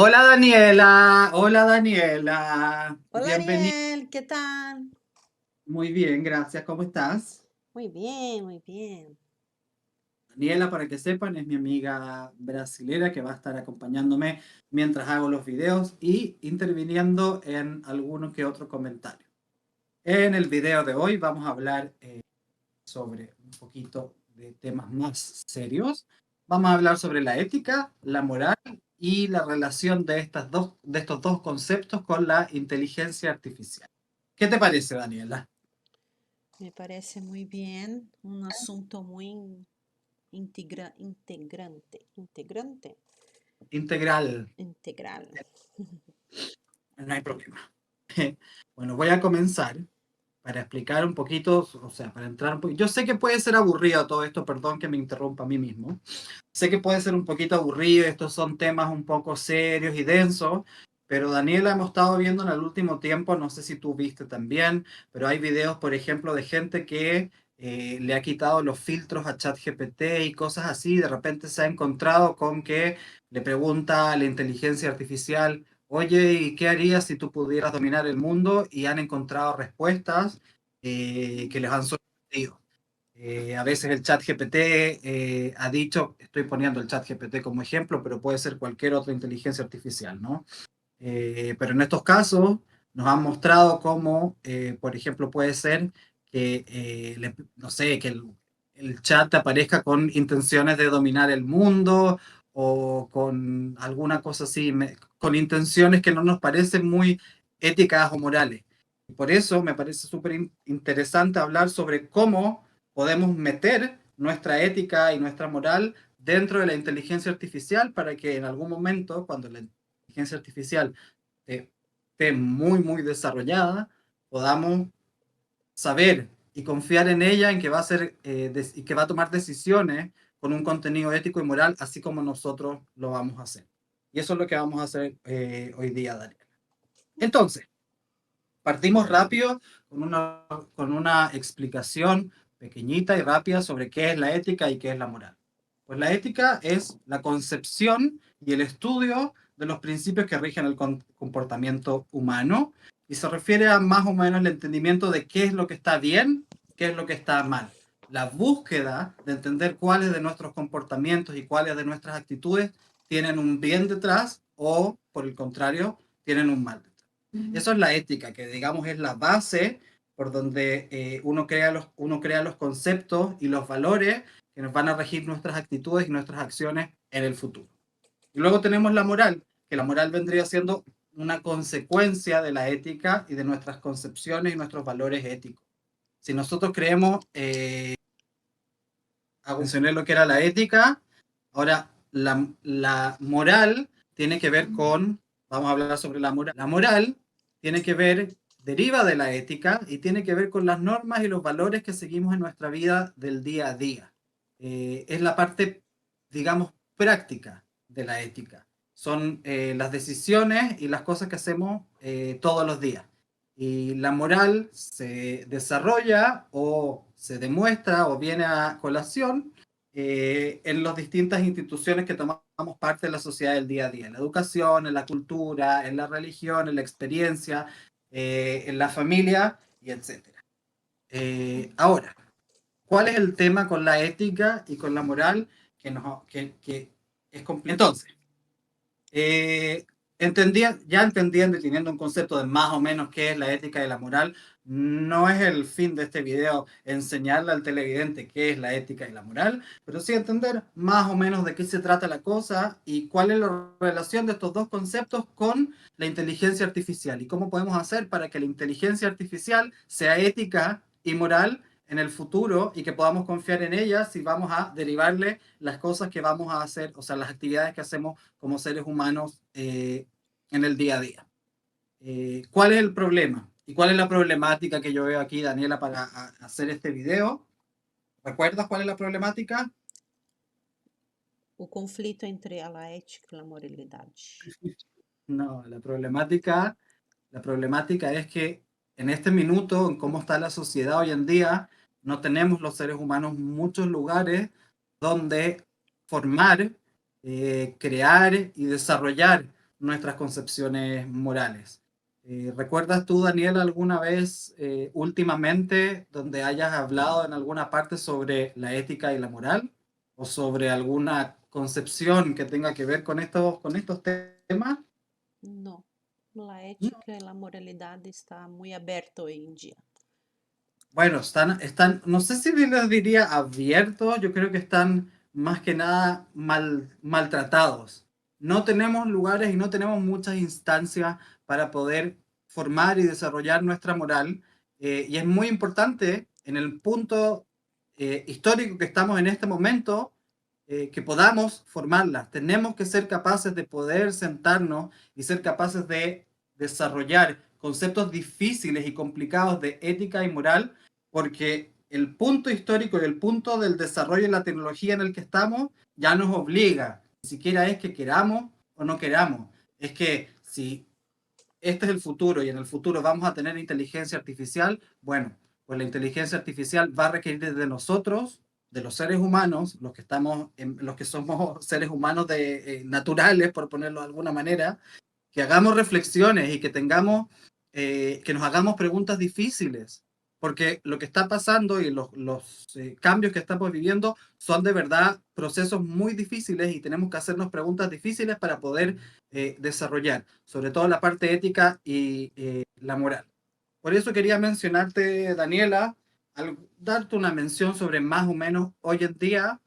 Hola Daniela, Hola bienvenida. Ariel, ¿qué tal? Muy bien, gracias. ¿Cómo estás? Muy bien, muy bien. Daniela, para que sepan, es mi amiga brasilera que va a estar acompañándome mientras hago los videos y interviniendo en alguno que otro comentario. En el video de hoy vamos a hablar sobre un poquito de temas más serios. Vamos a hablar sobre la ética, la moral y la relación de estos dos conceptos con la inteligencia artificial. ¿Qué te parece, Daniela? Me parece muy bien. Un asunto muy integrante, Integral, integral. no hay problema. Bueno, voy a comenzar para explicar un poquito, o sea, para entrar un poquito. Yo sé que puede ser aburrido todo esto, perdón que me interrumpa a mí mismo. Sé que puede ser un poquito aburrido, estos son temas un poco serios y densos, pero Daniela hemos estado viendo en el último tiempo, no sé si tú viste también, pero hay videos, por ejemplo, de gente que le ha quitado los filtros a ChatGPT y cosas así, de repente se ha encontrado con que le pregunta a la inteligencia artificial, oye, ¿y qué harías si tú pudieras dominar el mundo? Y han encontrado respuestas que les han sorprendido. A veces el chat GPT ha dicho, estoy poniendo el chat GPT como ejemplo, pero puede ser cualquier otra inteligencia artificial, ¿no? Pero en estos casos nos han mostrado cómo, por ejemplo, puede ser que, no sé, que el chat te aparezca con intenciones de dominar el mundo o con alguna cosa así, con intenciones que no nos parecen muy éticas o morales. Y por eso me parece súper interesante hablar sobre cómo podemos meter nuestra ética y nuestra moral dentro de la inteligencia artificial para que en algún momento, cuando la inteligencia artificial esté muy, muy desarrollada, podamos saber y confiar en ella, en que va a ser y que va a tomar decisiones con un contenido ético y moral, así como nosotros lo vamos a hacer. Y eso es lo que vamos a hacer hoy día, Daniel. Entonces, partimos rápido con una explicación pequeñita y rápida sobre qué es la ética y qué es la moral. Pues la ética es la concepción y el estudio de los principios que rigen el comportamiento humano y se refiere a más o menos el entendimiento de qué es lo que está bien, qué es lo que está mal. La búsqueda de entender cuáles de nuestros comportamientos y cuáles de nuestras actitudes tienen un bien detrás o, por el contrario, tienen un mal detrás. Eso es la ética, que digamos es la base por donde uno crea los conceptos y los valores que nos van a regir nuestras actitudes y nuestras acciones en el futuro. Y luego tenemos la moral, que la moral vendría siendo una consecuencia de la ética y de nuestras concepciones y nuestros valores éticos. Si nosotros creemos, mencioné lo que era la ética, ahora la moral tiene que ver con, vamos a hablar sobre la moral. La moral tiene que ver, deriva de la ética y tiene que ver con las normas y los valores que seguimos en nuestra vida del día a día. Es la parte, digamos, práctica de la ética. Son las decisiones y las cosas que hacemos todos los días. Y la moral se desarrolla o se demuestra o viene a colación en las distintas instituciones que tomamos parte de la sociedad del día a día, en la educación, en la cultura, en la religión, en la experiencia, en la familia y etcétera. Ahora, ¿cuál es el tema con la ética y con la moral que es complejo? Entonces, eh, ya entendiendo y teniendo un concepto de más o menos qué es la ética y la moral, no es el fin de este video enseñarle al televidente qué es la ética y la moral, pero sí entender más o menos de qué se trata la cosa y cuál es la relación de estos dos conceptos con la inteligencia artificial y cómo podemos hacer para que la inteligencia artificial sea ética y moral en el futuro y que podamos confiar en ella si vamos a derivarle las cosas que vamos a hacer, o sea, las actividades que hacemos como seres humanos en el día a día. ¿Cuál es el problema? ¿Y cuál es la problemática que yo veo aquí, Daniela, para hacer este video? ¿Recuerdas cuál es la problemática? O conflito entre a ética e a moralidade. No, la problemática es que en este minuto, en cómo está la sociedad hoy en día, no tenemos los seres humanos muchos lugares donde formar, crear y desarrollar nuestras concepciones morales. ¿Recuerdas tú, Daniel, alguna vez últimamente donde hayas hablado en alguna parte sobre la ética y la moral? ¿O sobre alguna concepción que tenga que ver con estos temas? No, la No. ética y la moralidad está muy aberto hoy en día. Bueno, no sé si les diría abiertos, yo creo que están más que nada maltratados. No tenemos lugares y no tenemos muchas instancias para poder formar y desarrollar nuestra moral. Y es muy importante en el punto histórico que estamos en este momento, que podamos formarla. Tenemos que ser capaces de poder sentarnos y ser capaces de desarrollar conceptos difíciles y complicados de ética y moral, porque el punto histórico y el punto del desarrollo de la tecnología en el que estamos ya nos obliga. Ni siquiera es que queramos o no queramos. Es que si este es el futuro y en el futuro vamos a tener inteligencia artificial, bueno, pues la inteligencia artificial va a requerir de nosotros, de los seres humanos, los que somos seres humanos naturales, por ponerlo de alguna manera, que hagamos reflexiones y que que nos hagamos preguntas difíciles, porque lo que está pasando y los cambios que estamos viviendo son de verdad procesos muy difíciles y tenemos que hacernos preguntas difíciles para poder desarrollar, sobre todo la parte ética y la moral. Por eso quería mencionarte, Daniela, darte una mención sobre más o menos hoy en día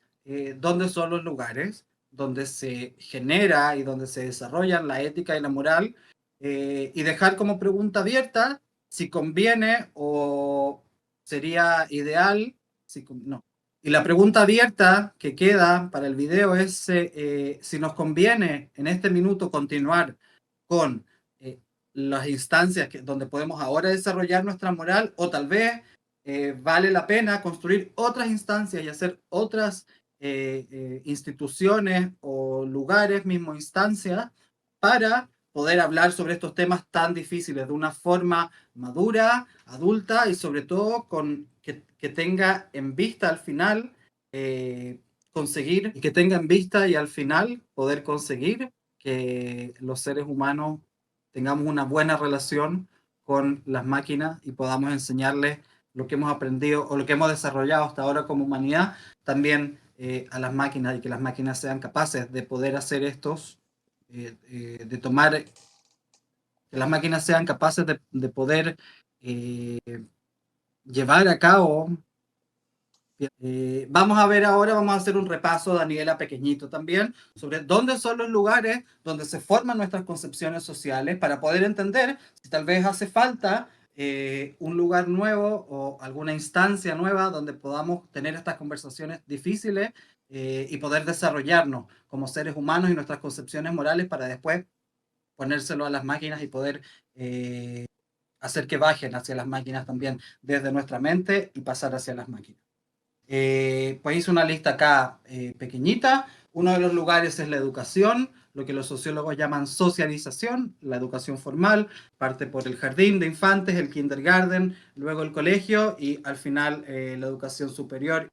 dónde son los lugares donde se genera y donde se desarrollan la ética y la moral, y dejar como pregunta abierta si conviene o sería ideal, no. Y la pregunta abierta que queda para el video es si nos conviene en este minuto continuar con las instancias donde podemos ahora desarrollar nuestra moral, o tal vez vale la pena construir otras instancias y hacer otras instituciones o lugares, mismo instancias, para poder hablar sobre estos temas tan difíciles de una forma madura, adulta y sobre todo que tenga en vista al final conseguir y que tenga en vista y al final poder conseguir que los seres humanos tengamos una buena relación con las máquinas y podamos enseñarles lo que hemos aprendido o lo que hemos desarrollado hasta ahora como humanidad, también a las máquinas, y que las máquinas sean capaces de poder hacer de tomar, que las máquinas sean capaces de poder eh, llevar a cabo. Vamos a ver ahora, vamos a hacer un repaso, Daniela, pequeñito también, sobre dónde son los lugares donde se forman nuestras concepciones sociales para poder entender si tal vez hace falta un lugar nuevo o alguna instancia nueva donde podamos tener estas conversaciones difíciles y poder desarrollarnos como seres humanos y nuestras concepciones morales para después ponérselo a las máquinas y poder hacer que bajen hacia las máquinas también desde nuestra mente y pasar hacia las máquinas. Pues hice una lista acá pequeñita. Uno de los lugares es la educación, lo que los sociólogos llaman socialización, la educación formal, parte por el jardín de infantes, el kindergarten, luego el colegio y al final la educación superior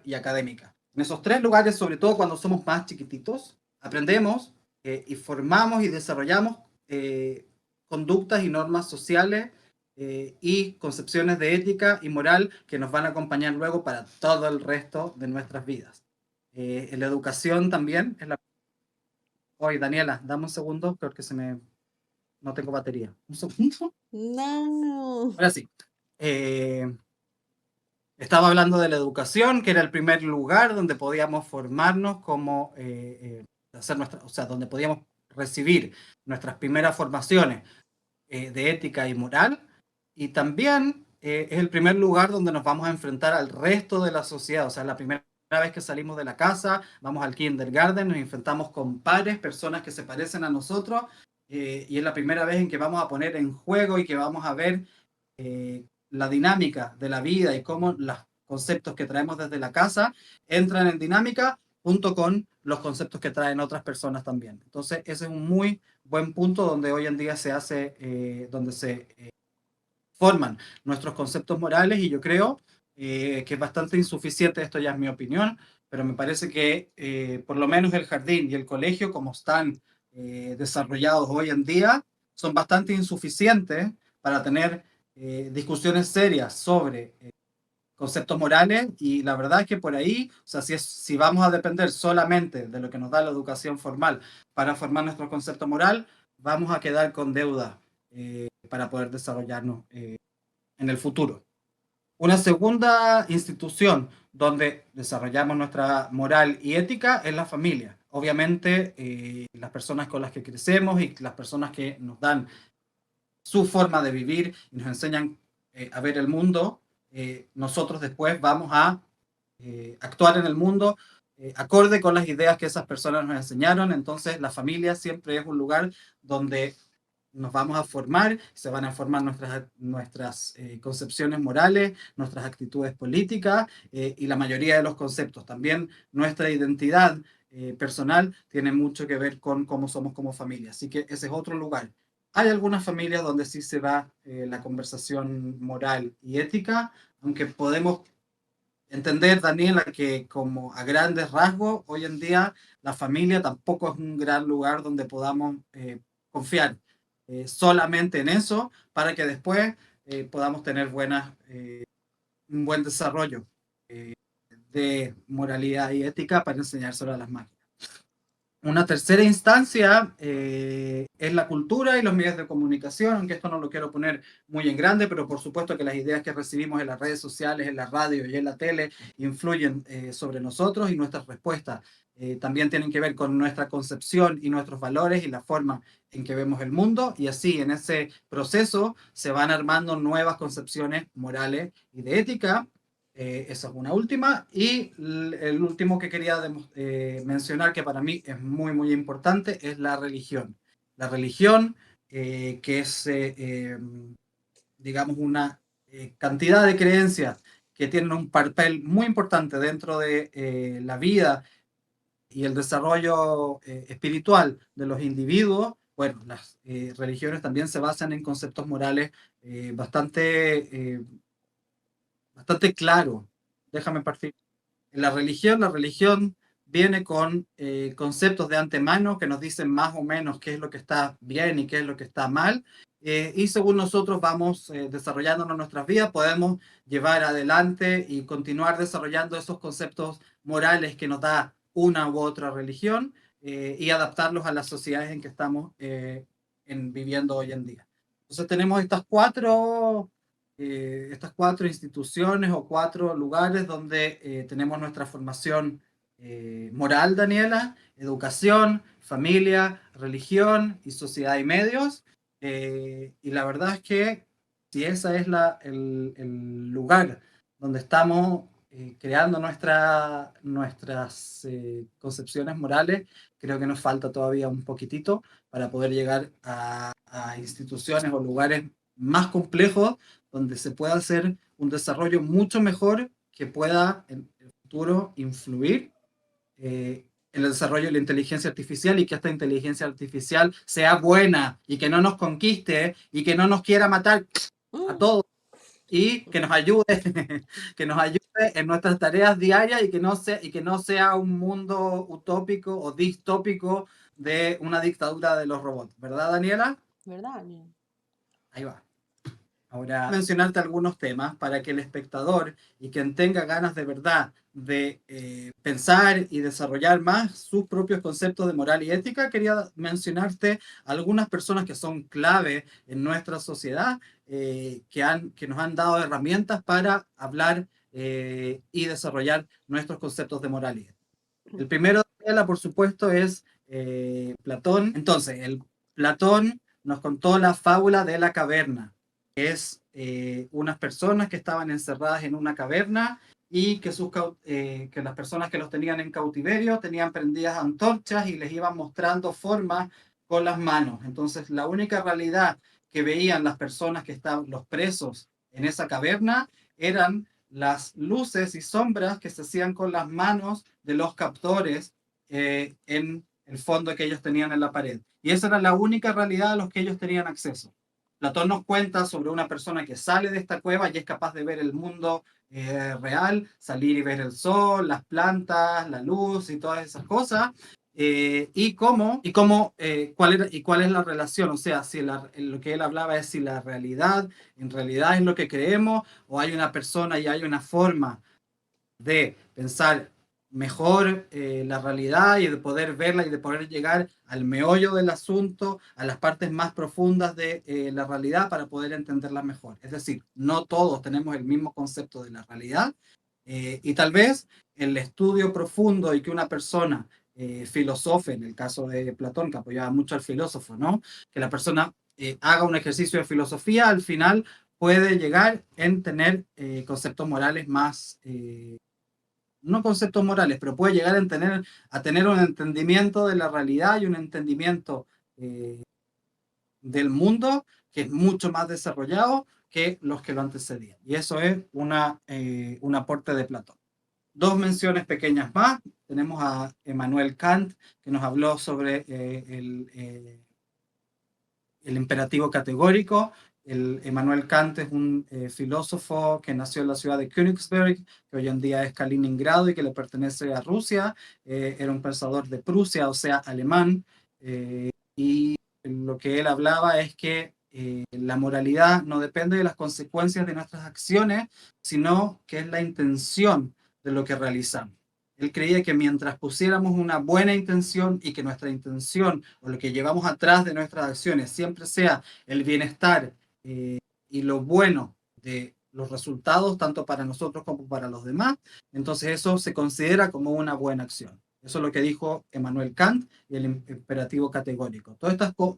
y académica. En esos tres lugares, sobre todo cuando somos más chiquititos, aprendemos y formamos y desarrollamos conductas y normas sociales y concepciones de ética y moral que nos van a acompañar luego para todo el resto de nuestras vidas. En la educación también es la... Oye, Daniela, dame un segundo, creo que no tengo batería. Un segundo. Não! Ahora sí. Estaba hablando de la educación, que era el primer lugar donde podíamos formarnos como hacer o sea, donde podíamos recibir nuestras primeras formaciones de ética y moral, y también es el primer lugar donde nos vamos a enfrentar al resto de la sociedad, o sea, la primera vez que salimos de la casa, vamos al kindergarten, nos enfrentamos con pares, personas que se parecen a nosotros, y es la primera vez en que vamos a poner en juego y que vamos a ver la dinámica de la vida y cómo los conceptos que traemos desde la casa entran en dinámica junto con los conceptos que traen otras personas también. Entonces, ese es un muy buen punto donde hoy en día donde se forman nuestros conceptos morales, y yo creo que es bastante insuficiente, esto ya es mi opinión, pero me parece que por lo menos el jardín y el colegio, como están desarrollados hoy en día son bastante insuficientes para tener discusiones serias sobre conceptos morales, y la verdad es que por ahí, o sea, si vamos a depender solamente de lo que nos da la educación formal para formar nuestro concepto moral, vamos a quedar con deuda para poder desarrollarnos en el futuro. Una segunda institución donde desarrollamos nuestra moral y ética es la familia. Obviamente, las personas con las que crecemos y las personas que nos dan su forma de vivir y nos enseñan a ver el mundo, nosotros después vamos a actuar en el mundo acorde con las ideas que esas personas nos enseñaron. Entonces, la familia siempre es un lugar donde nos vamos a formar, se van a formar nuestras concepciones morales, nuestras actitudes políticas y la mayoría de los conceptos. También nuestra identidad personal tiene mucho que ver con cómo somos como familia. Así que ese es otro lugar. Hay algunas familias donde sí se da la conversación moral y ética, aunque podemos entender, Daniela, que como a grandes rasgos, hoy en día la familia tampoco es un gran lugar donde podamos confiar solamente en eso para que después podamos tener un buen desarrollo de moralidad y ética para enseñárselo a las máquinas. Una tercera instancia es la cultura y los medios de comunicación, aunque esto no lo quiero poner muy en grande, pero por supuesto que las ideas que recibimos en las redes sociales, en la radio y en la tele influyen sobre nosotros, y nuestras respuestas también tienen que ver con nuestra concepción y nuestros valores y la forma en que vemos el mundo, y así en ese proceso se van armando nuevas concepciones morales y de ética. Esa es una última. Y el último que quería mencionar, que para mí es muy, muy importante, es la religión. La religión, que es, digamos, una cantidad de creencias que tienen un papel muy importante dentro de la vida y el desarrollo espiritual de los individuos. Bueno, las religiones también se basan en conceptos morales bastante claros. Déjame partir. La religión viene con conceptos de antemano que nos dicen más o menos qué es lo que está bien y qué es lo que está mal. Y según nosotros vamos desarrollándonos en nuestras vidas, podemos llevar adelante y continuar desarrollando esos conceptos morales que nos da una u otra religión y adaptarlos a las sociedades en que estamos viviendo hoy en día. Entonces tenemos estas cuatro instituciones o cuatro lugares donde tenemos nuestra formación moral, Daniela: educación, familia, religión y sociedad y medios. Y la verdad es que si ese es el lugar donde estamos creando nuestras concepciones morales, creo que nos falta todavía un poquitito para poder llegar a instituciones o lugares más complejos donde se pueda hacer un desarrollo mucho mejor que pueda en el futuro influir en el desarrollo de la inteligencia artificial, y que esta inteligencia artificial sea buena y que no nos conquiste y que no nos quiera matar a todos, y que nos ayude, que nos ayude en nuestras tareas diarias, y que no sea un mundo utópico o distópico de una dictadura de los robots. ¿Verdad, Daniela? Verdade. Ahí va. Ahora, mencionarte algunos temas para que el espectador y quien tenga ganas de verdad de pensar y desarrollar más sus propios conceptos de moral y ética, quería mencionarte algunas personas que son clave en nuestra sociedad, que nos han dado herramientas para hablar y desarrollar nuestros conceptos de moral y ética. El primero de ellos, por supuesto, es Platón. Entonces, Platón nos contó la fábula de la caverna, que es unas personas que estaban encerradas en una caverna, y que las personas que los tenían en cautiverio tenían prendidas antorchas y les iban mostrando formas con las manos. Entonces, la única realidad que veían las personas que estaban, los presos en esa caverna, eran las luces y sombras que se hacían con las manos de los captores en el fondo que ellos tenían en la pared. Y esa era la única realidad a la que ellos tenían acceso. Platón nos cuenta sobre una persona que sale de esta cueva y es capaz de ver el mundo real, salir y ver el sol, las plantas, la luz y todas esas cosas. cuál es la relación, o sea, si lo que él hablaba es si la realidad en realidad es lo que creemos, o hay una persona y hay una forma de pensar mejor la realidad y de poder verla y de poder llegar al meollo del asunto, a las partes más profundas de la realidad para poder entenderla mejor. Es decir, no todos tenemos el mismo concepto de la realidad, y tal vez el estudio profundo y que una persona filosofe, en el caso de Platón, que apoyaba mucho al filósofo, ¿no? Que la persona haga un ejercicio de filosofía, al final puede llegar en tener conceptos morales más, no conceptos morales, pero puede llegar a tener un entendimiento de la realidad y un entendimiento eh, del mundo que es mucho más desarrollado que los que lo antecedían. Y eso es un aporte de Platón. Dos menciones pequeñas más. Tenemos a Emmanuel Kant, que nos habló sobre el imperativo categórico. Emmanuel Kant es un filósofo que nació en la ciudad de Königsberg, que hoy en día es Kaliningrado y que le pertenece a Rusia. Era un pensador de Prusia, o sea, alemán. Y lo que él hablaba es que la moralidad no depende de las consecuencias de nuestras acciones, sino que es la intención de lo que realizamos. Él creía que mientras pusiéramos una buena intención y que nuestra intención o lo que llevamos atrás de nuestras acciones siempre sea el bienestar y lo bueno de los resultados, tanto para nosotros como para los demás, entonces eso se considera como una buena acción. Eso es lo que dijo Emmanuel Kant y el imperativo categórico.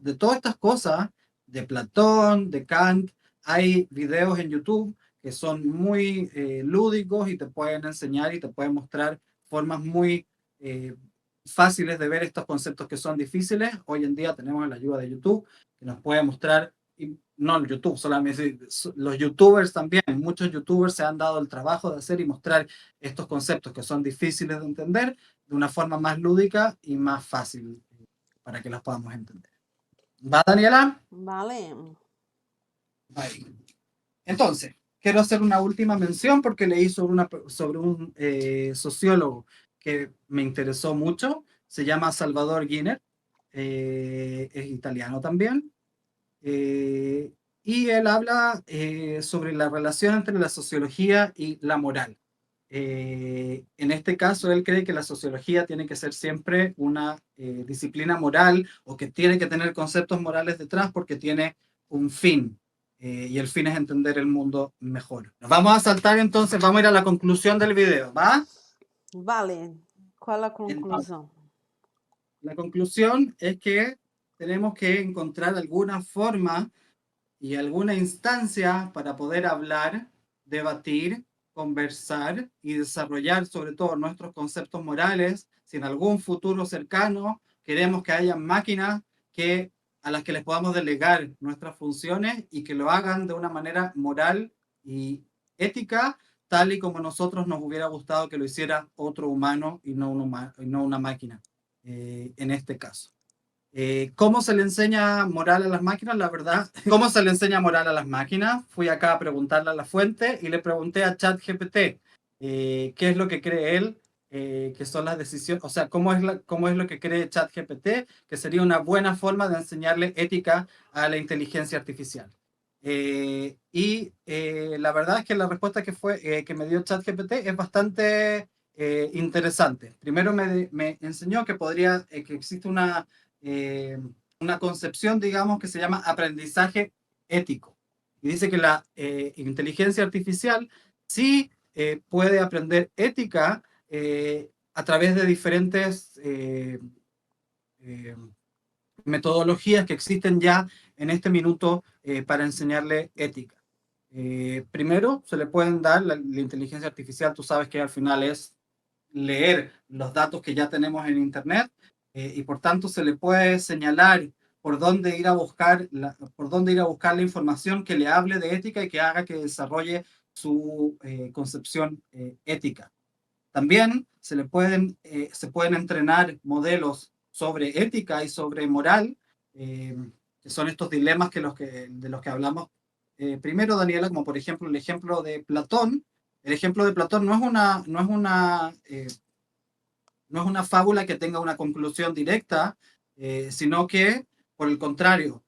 De todas estas cosas, de Platón, de Kant, hay videos en YouTube que son muy lúdicos y te pueden enseñar y te pueden mostrar formas muy fáciles de ver estos conceptos que son difíciles. Hoy en día tenemos la ayuda de YouTube que nos puede mostrar, y no el YouTube solamente, los youtubers también, muchos youtubers se han dado el trabajo de hacer y mostrar estos conceptos que son difíciles de entender de una forma más lúdica y más fácil para que las podamos entender. ¿Va, Daniela? Vale. Ahí. Entonces, quiero hacer una última mención porque leí sobre un sociólogo que me interesó mucho. Se llama Salvador Giner. Es italiano también. Eh, y él habla sobre la relación entre la sociología y la moral. En este caso, él cree que la sociología tiene que ser siempre una disciplina moral o que tiene que tener conceptos morales detrás porque tiene un fin. Y el fin es entender el mundo mejor. Nos vamos a saltar entonces, vamos a ir a la conclusión del video, ¿va? Vale. Qual a Entonces, conclusão? la conclusión es que tenemos que encontrar alguna forma y alguna instancia para poder hablar, debatir, conversar y desarrollar sobre todo nuestros conceptos morales. Si en algún futuro cercano queremos que haya máquinas a las que les podamos delegar nuestras funciones y que lo hagan de una manera moral y ética, tal y como nosotros nos hubiera gustado que lo hiciera otro humano y no una máquina, en este caso. ¿Cómo se le enseña moral a las máquinas? La verdad, ¿cómo se le enseña moral a las máquinas? Fui acá a preguntarle a la fuente y le pregunté a ChatGPT qué es lo que cree él, que son las decisiones, o sea, cómo es lo que cree ChatGPT, que sería una buena forma de enseñarle ética a la inteligencia artificial. La verdad es que la respuesta que me dio ChatGPT es bastante interesante. Primero me enseñó que existe una concepción, digamos, que se llama aprendizaje ético. Y dice que la inteligencia artificial sí puede aprender ética a través de diferentes metodologías que existen ya en este minuto para enseñarle ética. Primero, se le pueden dar la inteligencia artificial, tú sabes que al final es leer los datos que ya tenemos en Internet, y por tanto se le puede señalar por dónde ir a buscar la información que le hable de ética y que haga que desarrolle su concepción ética. También se pueden entrenar modelos sobre ética y sobre moral, eh, que son estos dilemas de los que hablamos primero, Daniela, como por ejemplo el ejemplo de Platón. El ejemplo de Platón no es una no es una fábula que tenga una conclusión directa, sino que, por el contrario,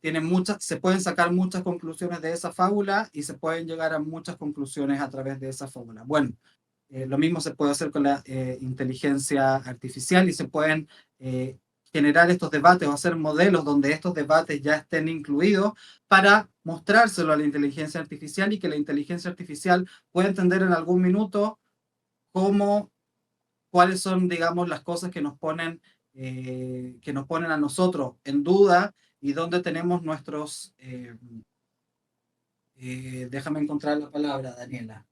tiene se pueden sacar muchas conclusiones de esa fábula y se pueden llegar a muchas conclusiones a través de esa fábula. Bueno, lo mismo se puede hacer con la inteligencia artificial y se pueden generar estos debates o hacer modelos donde estos debates ya estén incluidos para mostrárselo a la inteligencia artificial y que la inteligencia artificial pueda entender en algún minuto cómo, cuáles son, digamos, las cosas que nos ponen a nosotros en duda y dónde tenemos nuestros, déjame encontrar la palabra, Daniela.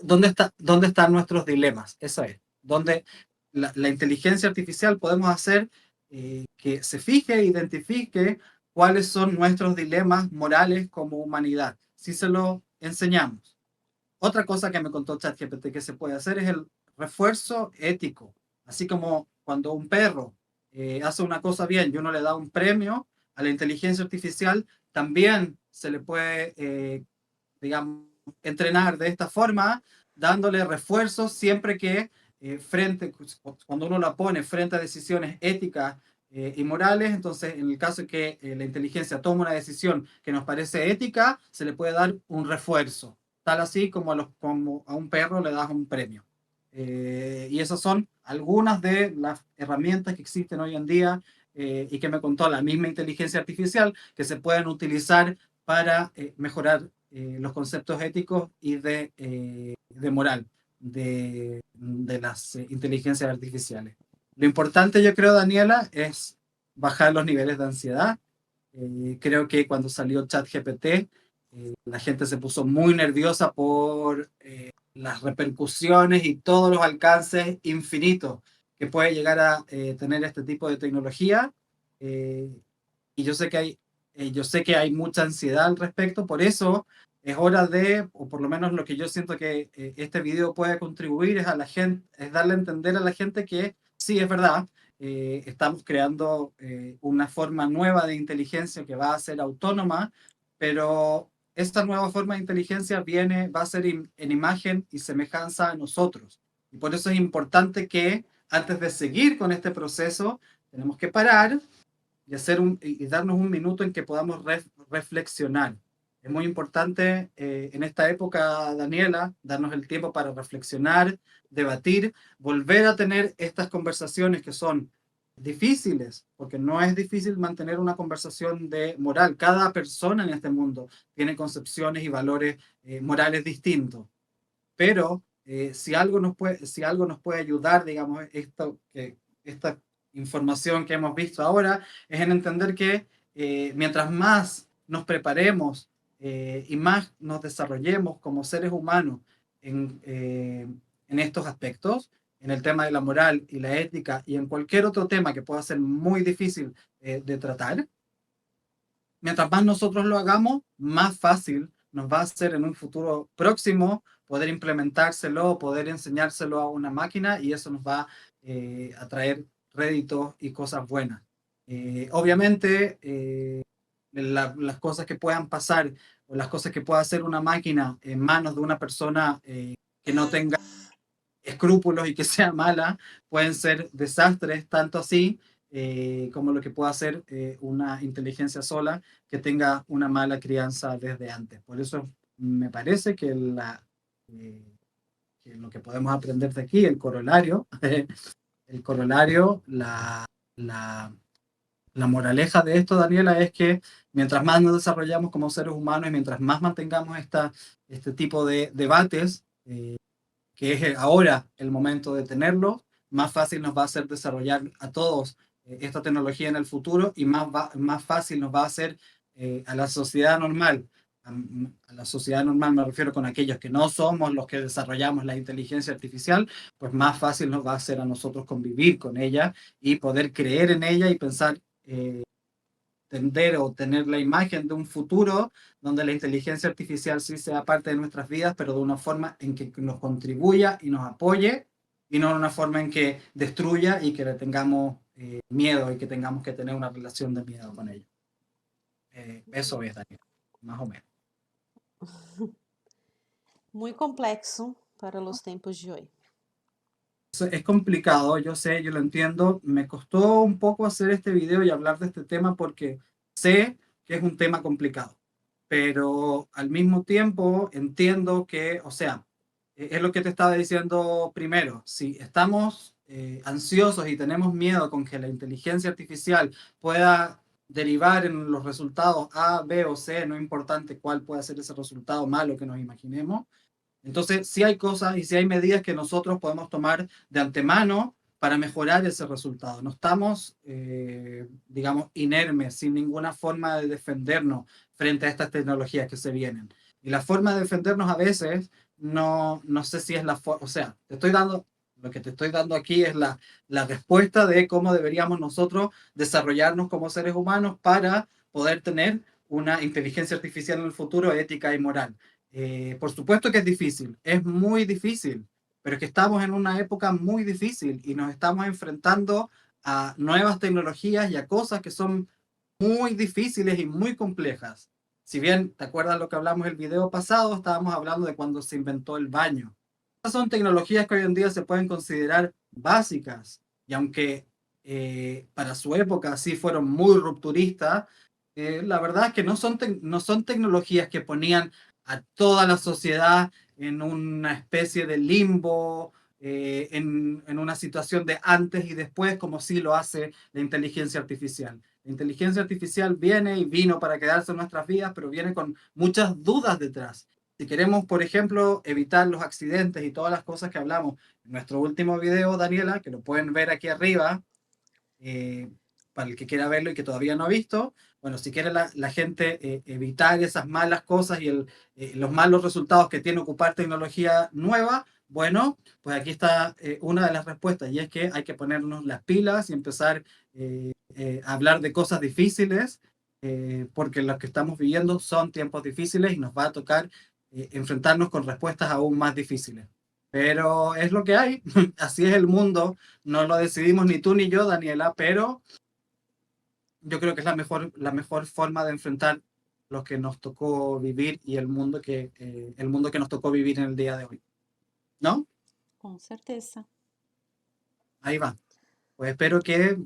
¿Dónde están nuestros dilemas? Eso es. Donde la inteligencia artificial podemos hacer que se fije e identifique cuáles son nuestros dilemas morales como humanidad, si se lo enseñamos. Otra cosa que me contó ChatGPT que se puede hacer es el refuerzo ético. Así como cuando un perro hace una cosa bien y uno le da un premio, a la inteligencia artificial también se le puede, digamos, entrenar de esta forma, dándole refuerzos siempre que cuando uno la pone frente a decisiones éticas y morales, entonces en el caso de que la inteligencia tome una decisión que nos parece ética, se le puede dar un refuerzo, tal así como a un perro le das un premio. Y esas son algunas de las herramientas que existen hoy en día y que me contó la misma inteligencia artificial que se pueden utilizar para mejorar los conceptos éticos y de moral de las inteligencias artificiales. Lo importante, yo creo, Daniela, es bajar los niveles de ansiedad. Creo que cuando salió ChatGPT, la gente se puso muy nerviosa por las repercusiones y todos los alcances infinitos que puede llegar a tener este tipo de tecnología. Eh, y yo sé que hay mucha ansiedad al respecto, por eso es hora de, o por lo menos lo que yo siento que este video puede contribuir es a la gente, es darle a entender a la gente que sí, es verdad, estamos creando una forma nueva de inteligencia que va a ser autónoma, pero esta nueva forma de inteligencia va a ser en imagen y semejanza a nosotros. Y por eso es importante que antes de seguir con este proceso, tenemos que parar y darnos un minuto en que podamos reflexionar. Es muy importante en esta época, Daniela, darnos el tiempo para reflexionar, debatir, volver a tener estas conversaciones que son difíciles, porque no es difícil mantener una conversación de moral. Cada persona en este mundo tiene concepciones y valores morales distintos, pero si algo nos puede ayudar, digamos, esta información que hemos visto ahora, es en entender que mientras más nos preparemos y más nos desarrollemos como seres humanos en, eh, en estos aspectos, en el tema de la moral y la ética y en cualquier otro tema que pueda ser muy difícil de tratar, mientras más nosotros lo hagamos, más fácil nos va a ser en un futuro próximo poder implementárselo, poder enseñárselo a una máquina y eso nos va a traer réditos y cosas buenas. Obviamente, las cosas que puedan pasar o las cosas que pueda hacer una máquina en manos de una persona que no tenga escrúpulos y que sea mala, pueden ser desastres, tanto así como lo que pueda hacer una inteligencia sola que tenga una mala crianza desde antes. Por eso me parece que lo que podemos aprender de aquí, el corolario, el corolario, la, la moraleja de esto, Daniela, es que mientras más nos desarrollamos como seres humanos y mientras más mantengamos este tipo de debates, que es ahora el momento de tenerlo, más fácil nos va a hacer desarrollar a todos esta tecnología en el futuro y más fácil nos va a hacer a la sociedad normal. A la sociedad normal me refiero con aquellos que no somos los que desarrollamos la inteligencia artificial, pues más fácil nos va a hacer a nosotros convivir con ella y poder creer en ella y pensar tender o tener la imagen de un futuro donde la inteligencia artificial sí sea parte de nuestras vidas, pero de una forma en que nos contribuya y nos apoye, y no de una forma en que destruya y que le tengamos miedo y que tengamos que tener una relación de miedo con ella. Eso es, Daniel, más o menos. Muy complexo para los tiempos de hoy. Es complicado, yo sé, yo lo entiendo. Me costó un poco hacer este video y hablar de este tema porque sé que es un tema complicado, pero al mismo tiempo entiendo que, o sea, es lo que te estaba diciendo primero, si estamos ansiosos y tenemos miedo con que la inteligencia artificial pueda derivar en los resultados A, B o C, no importante cuál pueda ser ese resultado malo que nos imaginemos. Entonces, sí hay cosas y sí hay medidas que nosotros podemos tomar de antemano para mejorar ese resultado. No estamos, digamos, inermes, sin ninguna forma de defendernos frente a estas tecnologías que se vienen. Y la forma de defendernos a veces, no sé si es la forma, o sea, te estoy dando, lo que te estoy dando aquí es la respuesta de cómo deberíamos nosotros desarrollarnos como seres humanos para poder tener una inteligencia artificial en el futuro ética y moral. Por supuesto que es difícil, es muy difícil, pero es que estamos en una época muy difícil y nos estamos enfrentando a nuevas tecnologías y a cosas que son muy difíciles y muy complejas. Si bien, ¿te acuerdas lo que hablamos el video pasado? Estábamos hablando de cuando se inventó el baño. Estas son tecnologías que hoy en día se pueden considerar básicas y aunque para su época sí fueron muy rupturistas, la verdad es que no son tecnologías que ponían a toda la sociedad en una especie de limbo, en una situación de antes y después, como sí lo hace la inteligencia artificial. La inteligencia artificial viene y vino para quedarse en nuestras vidas, pero viene con muchas dudas detrás. Si queremos, por ejemplo, evitar los accidentes y todas las cosas que hablamos en nuestro último video, Daniela, que lo pueden ver aquí arriba, eh, para el que quiera verlo y que todavía no ha visto, bueno, si quiere la gente evitar esas malas cosas y los malos resultados que tiene ocupar tecnología nueva, bueno, pues aquí está una de las respuestas y es que hay que ponernos las pilas y empezar a hablar de cosas difíciles, porque los que estamos viviendo son tiempos difíciles y nos va a tocar enfrentarnos con respuestas aún más difíciles. Pero es lo que hay, así es el mundo, no lo decidimos ni tú ni yo, Daniela, pero yo creo que es la mejor forma de enfrentar lo que nos tocó vivir y el mundo que nos tocó vivir en el día de hoy. ¿No? Com certeza. Ahí va. Pues espero que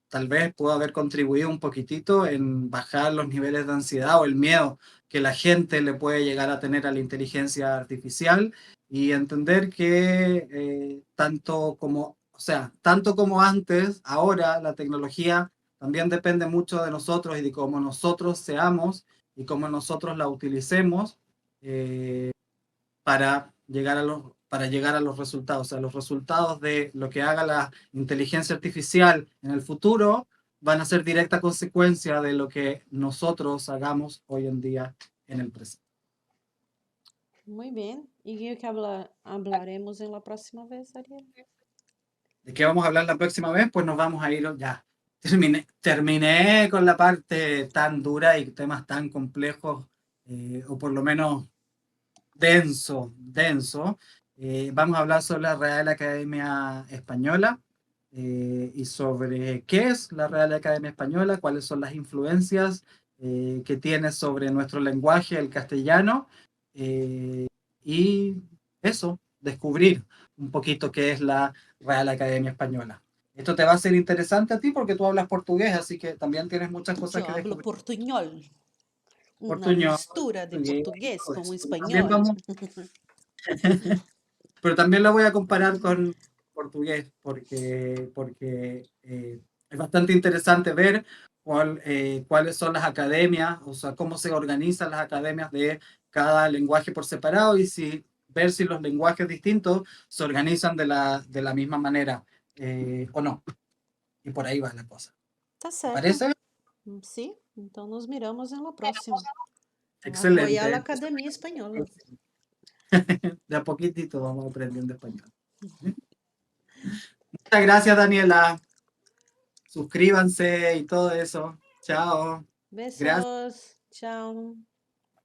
tal vez pueda haber contribuido un poquitito en bajar los niveles de ansiedad o el miedo que la gente le puede llegar a tener a la inteligencia artificial y entender que o sea, tanto como antes, ahora la tecnología también depende mucho de nosotros y de cómo nosotros seamos y cómo nosotros la utilicemos eh, para llegar a los resultados. O sea, los resultados de lo que haga la inteligencia artificial en el futuro van a ser directa consecuencia de lo que nosotros hagamos hoy en día en el presente. Muy bien. ¿Y qué hablaremos en la próxima vez, Ariel? ¿De qué vamos a hablar la próxima vez? Pues nos vamos a ir ya. Terminé con la parte tan dura y temas tan complejos, o por lo menos denso. Vamos a hablar sobre la Real Academia Española y sobre qué es la Real Academia Española, cuáles son las influencias que tiene sobre nuestro lenguaje, el castellano, eh, y eso, descubrir un poquito qué es la Real Academia Española. Esto te va a ser interesante a ti porque tú hablas portugués, así que también tienes muchas cosas Yo que hablo descubrir. portuñol, una Portuñol, mistura de portugués, portugués todo con eso. También español. vamos pero también la voy a comparar con portugués porque es bastante interesante ver cuáles son las academias, o sea, cómo se organizan las academias de cada lenguaje por separado y ver si los lenguajes distintos se organizan de la misma manera o no. Y por ahí va la cosa. Tá ¿Te certo. parece? Sim, então nos miramos em la próxima. A Royal Excelente. Academia Espanhola. De a poquitito vamos aprendiendo español. Muchas gracias, Daniela. Suscríbanse y todo eso. Chao. Gracias. Besos. Tchau.